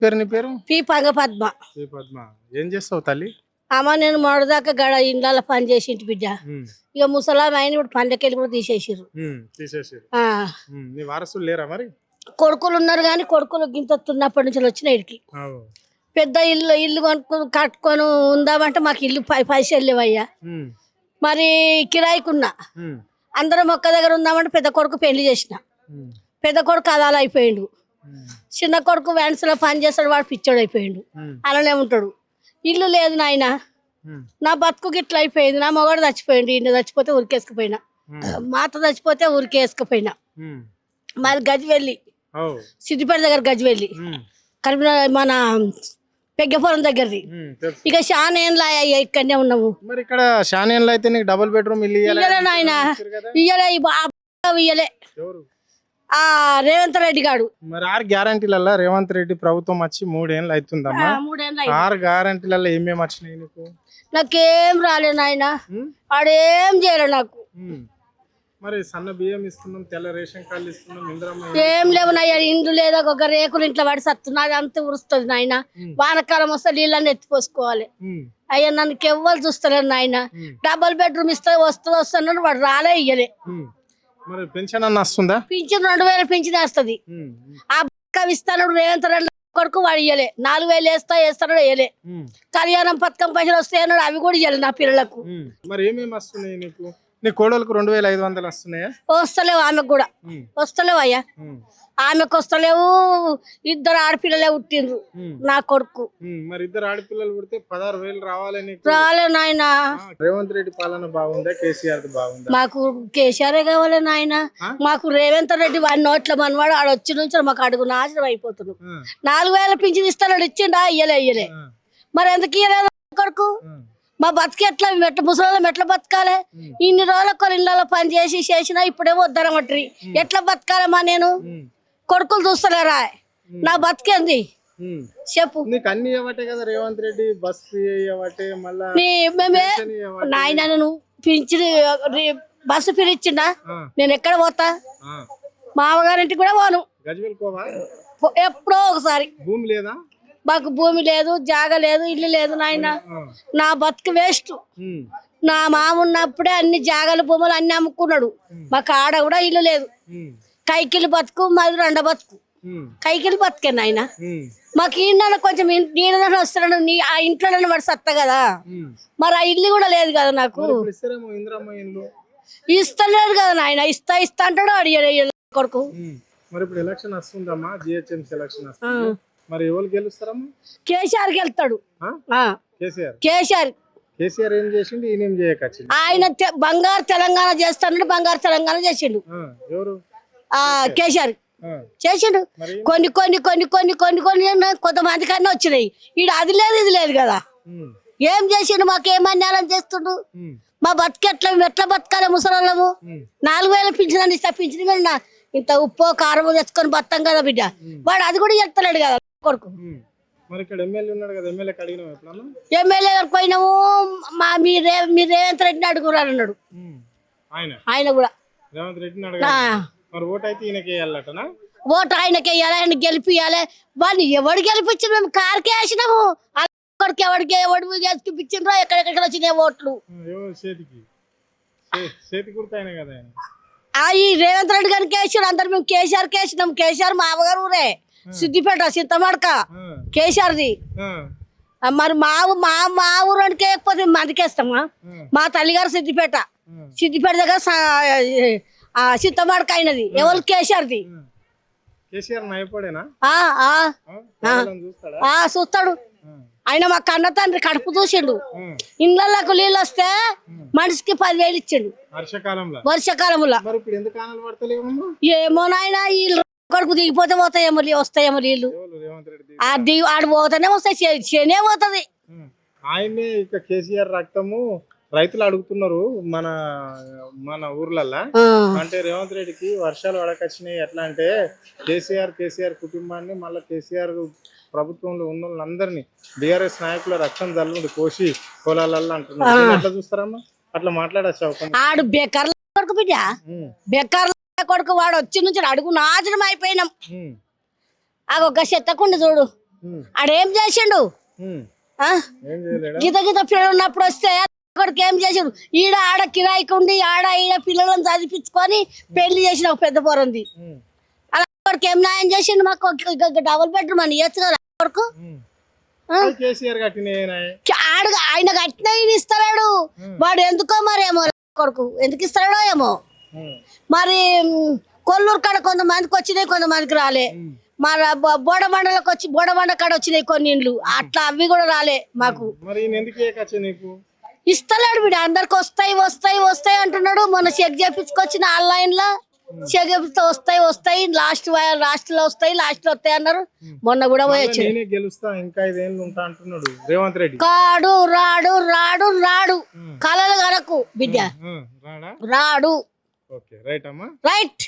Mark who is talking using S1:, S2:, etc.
S1: పేరు నీ పేరు?
S2: పి పంగ పద్మ.
S1: ఏ పద్మ, ఏం చేస్తావు తల్లి?
S2: అమ్మ నేను మొదదాకా గడ ఇండ్ల పని చేసి ఇంటి బిడ్డ. ఇక ముసలాం అయిన ఇప్పుడు పండకెళ్ళి కూడా తీసేసారు.
S1: నీ వారసులు లేరా మరి?
S2: కొడుకులు ఉన్నారు కానీ కొడుకులు గింత ఉన్నప్పటి నుంచి వచ్చిన ఇడికి పెద్ద ఇల్లు కట్టుకొని ఉందామంటే మాకు ఇల్లు పైసలు లేవయ్యా. మరి కిరాయికున్నా అందరం ఒక్క దగ్గర ఉందామంటే పెద్ద కొడుకు పెళ్లి చేసిన. పెద్ద కొడుకు అదాలు అయిపోయిండు. చిన్న కొడుకు వ్యాన్స్ లో పని చేస్తాడు, వాడు పిచ్చోడు అయిపోయిండు. అలానే ఉంటాడు. ఇల్లు లేదు నాయన, నా బతుకు గిట్ల అయిపోయింది. నా మొగడు చచ్చిపోయిండు, ఇన్ని చచ్చిపోతే ఉరికేసుకుపోయినా, మాత చచ్చిపోతే ఉరికేసుకుపోయినా. మరి గజ్వెల్లి సిద్దిపేట దగ్గర గజ్వెల్లి కరీంనగర్ మన పెగ్గపురం దగ్గరది. ఇక షానేన్లా ఇక్కడనే ఉన్నాము.
S1: మరి ఇక్కడ షానేన్లో అయితే నీకు డబుల్ బెడ్రూమ్ ఇల్లు
S2: ఇయ్యలే నాయన, ఇయ్యలే ఇయ్యలే ఆ రేవంత్ రెడ్డి గాడు.
S1: మరి 6 గ్యారంటీలలో రేవంత్ రెడ్డి ప్రభుత్వం వచ్చి 3 ఏళ్ళు అవుతుందమ్మా. 6 గ్యారంటీలలో ఏమేమి వచ్చినాయి నీకు?
S2: నాకేం రాలే నాయన, ఆడేం చేయలే నాకు.
S1: మరి సన్న బియ్యం ఇస్తున్నాం, తెల్ల రేషన్ కార్డు ఇస్తున్నాం, ఇంద్రమ్మ
S2: ఏం లేవు నాయ. ఇండ్లు లేదా ఒక రేకులు ఇంట్లో పడి సత్తున్నది, అంత ఉరుస్తుంది నాయన. వానకాలం వస్తే నీళ్ళని ఎత్తిపోసుకోవాలి. అయ్యా నన్ను ఎవ్వరు చూస్తలేరు నాయన. డబుల్ బెడ్రూమ్ ఇస్తే వస్తున్నాడు, వాడు రాలే ఇయ్యలే.
S1: మరి పెన్షన్ అన్న వస్తుందా?
S2: పింఛన్ 2000 పింఛన్ వేస్తుంది. ఆ ఇస్తాడు రేవంత్ రెడ్డి కొడుకు, వాడు ఇయ్యలే. 4000 వేస్తాడు వేయలే. కళ్యాణం పథకం పైసలు వస్తాయి అన్నాడు, అవి కూడా ఇయ్యలే నా పిల్లలకు.
S1: మరి ఏమేమి వస్తున్నాయి నీకు? నీ కోడలకు 2500 వస్తున్నాయా?
S2: వస్తలేవు, ఆమెకు కూడా వస్తలేవు అయ్యా. ఆమెకు వస్తలేవు. 2 ఆడపిల్లలే పుట్టిండ్రు నా కొడుకు.
S1: మరి 2 ఆడపిల్లలు పుడితే 16,000 రావాలి.
S2: రాలే నాయన.
S1: రేవంత్ రెడ్డి పాలన బాగుందా, కేసీఆర్ బాగుందా?
S2: మాకు కేసీఆర్ కావాలి నాయన. మాకు రేవంత్ రెడ్డి వాడి నోట్ల మనవాడు ఆడ వచ్చి నుంచి మాకు అడుగు నాశనం అయిపోతున్నాడు. 4000 పింఛన్ ఇస్తాడు, ఇచ్చిండా? ఇయ్యలే. మరి ఎందుకు ఇయ్యలేదు కొడుకు? మా బతికి ఎట్లా ముసలి ఎట్లా బతకాలి? ఇన్ని రోజులకు ఇళ్ళలో పని చేసినా ఇప్పుడేమో వద్దరమట్రి. ఎట్లా బతకాలమ్మా నేను? కొడుకులు చూస్తలేరా? నా బతికేంది చెప్పు.
S1: రేవంత్ రెడ్డి బస్
S2: నాయన నువ్వు పింఛన్ బస్సు ఫ్రీ ఇచ్చిండా? నేను ఎక్కడ పోతా? మామగారింటికి కూడా పోను, ఎప్పుడో ఒకసారి.
S1: భూమి లేదా
S2: మాకు? భూమి లేదు, జాగ లేదు, ఇల్లు లేదు నాయన. నా బతుకు వేస్ట్. నా మామ ఉన్నప్పుడే అన్ని జాగలు భూములు అన్ని అమ్ముకున్నాడు. మాకు ఆడ కూడా ఇల్లు లేదు. కైకిలు బతుకు మాది, 2 బతుకు కైకిలు బతుకే నాయన. మాకు ఈయన కొంచెం నీళ్ళ వస్తున్నాడు, ఆ ఇంట్లో వాడు సత్తా కదా. మరి ఆ ఇల్లు కూడా లేదు కదా నాకు. ఇస్తలేదు కదా నాయన. ఇస్తా అంటాడు అడిగాడు కొడుకు.
S1: మరి ఇప్పుడు ఎలక్షన్ వస్తుందమ్మా, జిహెచ్ఎంసీ ఎలక్షన్ వస్తుంది. మరి ఎవరు గెలుస్తారమ్మా?
S2: కేసీఆర్ గెలుస్తాడు.
S1: కేసీఆర్ ఏం చేసిండు, ఈయన ఏం చేయకచ్చి?
S2: ఆయన బంగారు తెలంగాణ చేస్తాడు, బంగారు తెలంగాణ చేసిండు.
S1: ఎవరు?
S2: కేసీఆర్ చేసిండు. కొన్ని కొంతమంది కన్నా వచ్చినాయి. ఈడు అది లేదు ఇది లేదు కదా. ఏం చేసిండు? మాకేం అన్యాయం చేస్తుండు? మా ఎట్లా బతకాలి ముసలోళ్ళము? 4000 పింఛన్ ఇస్తా, పింఛన్ ఇంత ఉప్పు కారం తెచ్చుకొని బతాం కదా బిడ్డ. వాడు అది కూడా చెప్తలేడు కదా కొడుకు. ఎమ్మెల్యే గారు పోయినాము, మీ రేవంత్ రెడ్డిని అడుగురారు అన్నాడు ఆయన కూడా. ఓటు ఆయనకి వేయాలి, ఆయన గెలిపియాలి. వాడిని ఎవడు గెలిపించిన? మేము కారుకే వేసినాము. కొడుకు ఎవడు గెలిపించిండ్రో ఎక్కడెక్కడ వచ్చినాయి ఓట్లు. ఈ రేవంత్ రెడ్డి గారికి వేసాడు అందరు. మేము కేసీఆర్ వేసినాం. కేసీఆర్ మామగారు ఊరే సిద్దిపేట చింతమడక కేసీఆర్ది. మరి మా ఊరికి వేయకపోతే మందికి వేస్తామా? మా తల్లిగారు సిద్దిపేట దగ్గర చింతమడక అయినది. ఎవరు? కేసీఆర్ది. చూస్తాడు ఆయన. మా కన్న తండ్రి కడుపు చూసిండు. ఇళ్ళకు నీళ్ళు వస్తే మనిషికి 10,000 ఇచ్చిండు వర్షాకాలంలో. ఏమో నాయన, వీళ్ళు కొడుకు దిగిపోతే వస్తాయేమో నీళ్ళు. ఆడు పోతేనే వస్తాయి, చేనే పోతుంది.
S1: ఆయనే ఇక కేసీఆర్ రక్తము రైతులు అడుగుతున్నారు మన మన ఊర్లల్లా. అంటే రేవంత్ రెడ్డికి వర్షాలు పడకొచ్చినాయి. ఎట్లా అంటే కేసీఆర్ కుటుంబాన్ని మళ్ళీ కేసీఆర్ ప్రభుత్వంలో ఉన్న వాళ్ళందరినీ బీఆర్ఎస్ నాయకుల రక్తం జల్లుండి కోసి పొలాలల్లో అంటున్నారు. ఎట్లా చూస్తారమ్మా? అట్లా మాట్లాడచ్చు.
S2: ఆడు బెక్కర్ల కొడుకు బిడ్డ, బెక్కర్ల కొడుకు. వాడు వచ్చి నుంచి అడుగు నాశనం అయిపోయినాం. ఒక చెత్తకుండి చూడు, ఆడేం చేసిండు ఆ?
S1: ఏం చేయలేడా
S2: గీత గీత పిల్లలు ఉన్నప్పుడు వస్తే అక్కడికి ఏం చేసిండు ఈడ ఆడ కిరాయికి ఉండి ఆడ ఈడ పిల్లలను చదివించుకొని పెళ్లి చేసిన ఒక పెద్ద పొరంది అలా అక్కడికి ఏం న్యాయం చేసిండు మాకు డబుల్ బెడ్రూమ్ అని ఇవ్వచ్చు కదా కొడుకు
S1: కేసీఆర్ కట్టినాయి
S2: ఆయన కట్టిన ఈయన ఇస్తాడు వాడు ఎందుకో మరి ఏమో కొడుకు ఎందుకు ఇస్తాడో ఏమో మరి కొల్లూరు కాడ కొంతమందికి వచ్చినాయి కొంతమందికి రాలే మరి బోడబండలకు వచ్చి బోడబండ కాడ వచ్చినాయి కొన్ని ఇండ్లు అట్లా అవి కూడా రాలే మాకు
S1: మరి ఎందుకు ఏకచ్చు నీకు
S2: ఇస్తలేడు వీడు అందరికి వస్తాయి వస్తాయి వస్తాయి అంటున్నాడు మొన్న చెక్ చేపించుకొచ్చిన ఆన్లైన్ లో చెక్ చేపిస్తే వస్తాయి వస్తాయి లాస్ట్ లో వస్తాయి లాస్ట్ లో వస్తాయి అన్నారు మొన్న కూడా పోయి వచ్చి
S1: నేనే గెలుస్తా ఇంకా 5 ఏళ్ళు ఉంటా అంటున్నాడు రేవంత్ రెడ్డి
S2: కాడు రాడు రాడు రాడు కలలు కనకు బిడ్డ
S1: రాడా
S2: రాడు
S1: ఓకే రైట్ అమ్మా
S2: రైట్